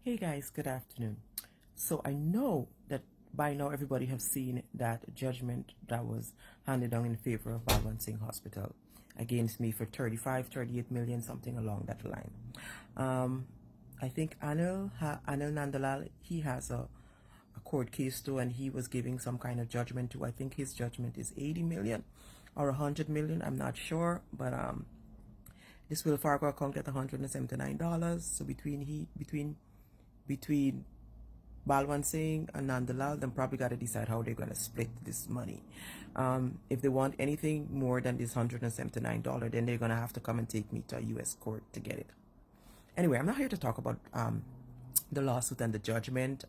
Hey guys, good afternoon. So I know that by now everybody have seen that judgment that was handed down in favor of Balwan Singh Hospital against me for 35, 38 million, something along that line. I think Anil Nandalal, he has a court case too, and he was giving some kind of judgment too. I think his judgment is 80 million or 100 million, I'm not sure, but this Will Fargo account at $179. So between Balwan Singh and Nandalal, then probably got to decide how they're going to split this money. If they want anything more than this $179, then they're going to have to come and take me to a U.S. court to get it. Anyway, I'm not here to talk about the lawsuit and the judgment.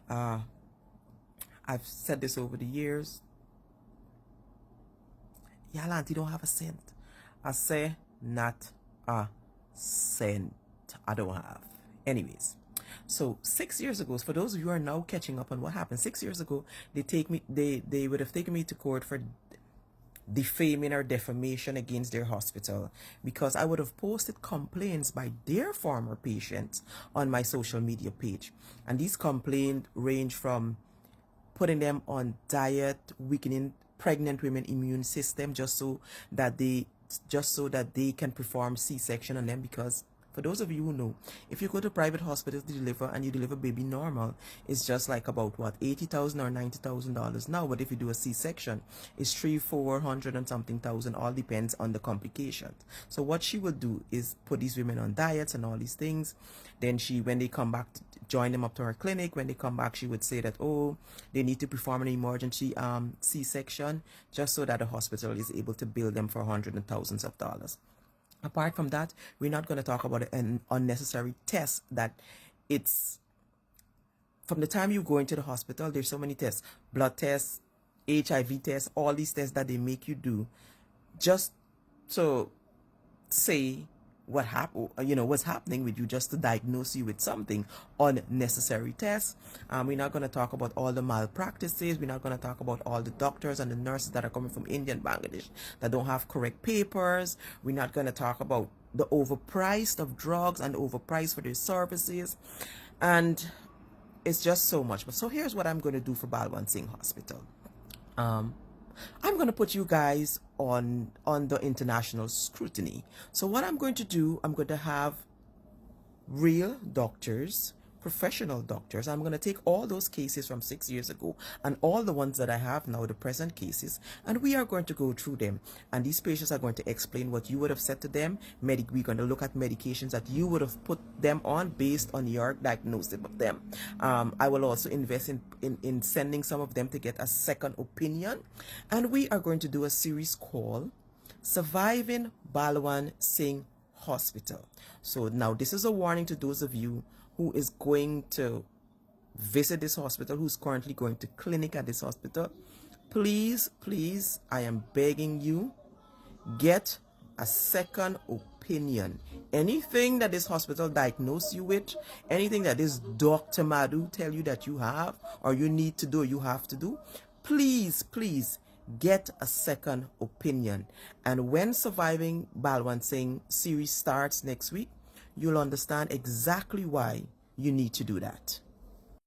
I've said this over the years. Y'all auntie don't have a cent. I say not a cent. I don't have. Anyways. So 6 years ago, for those of you who are now catching up on what happened, 6 years ago, they would have taken me to court for defaming or defamation against their hospital because I would have posted complaints by their former patients on my social media page. And these complaints range from putting them on diet, weakening pregnant women immune system just so that they can perform C-section on them, because for those of you who know, if you go to private hospitals to deliver and you deliver baby normal, it's just like about what, $80,000 or $90,000 now. But if you do a C-section, it's $300,000-400,000 and something thousand. All depends on the complications. So what she will do is put these women on diets and all these things. Then when they come back, join them up to her clinic. When they come back, she would say that, oh, they need to perform an emergency C-section just so that the hospital is able to bill them for hundreds and thousands of dollars. Apart from that, we're not going to talk about an unnecessary test that it's from the time you go into the hospital, there's so many tests, blood tests, HIV tests, all these tests that they make you do just to say what's happening with you, just to diagnose you with something. Unnecessary tests. We're not going to talk about all the malpractices. We're not going to talk about all the doctors and the nurses that are coming from India and Bangladesh that don't have correct papers. We're not going to talk about the overpriced of drugs and overpriced for their services. And it's just so much. But so here's what I'm going to do for Balwan Singh Hospital. I'm going to put you guys on the international scrutiny. So what I'm going to do, I'm going to have real doctors, professional doctors. I'm going to take all those cases from 6 years ago and all the ones that I have now, the present cases, and we are going to go through them. And these patients are going to explain what you would have said to them. We're going to look at medications that you would have put them on based on your diagnosis of them. I will also invest in sending some of them to get a second opinion. And we are going to do a series called Surviving Balwan Singh Hospital. So now this is a warning to those of you who is going to visit this hospital, who's currently going to clinic at this hospital. Please, I am begging you, get a second opinion. Anything that this hospital diagnosed you with, anything that this Dr. Madhu tell you that you have or you need to do or you have to do, please get a second opinion. And when Surviving Balwan Singh series starts next week, you'll understand exactly why you need to do that.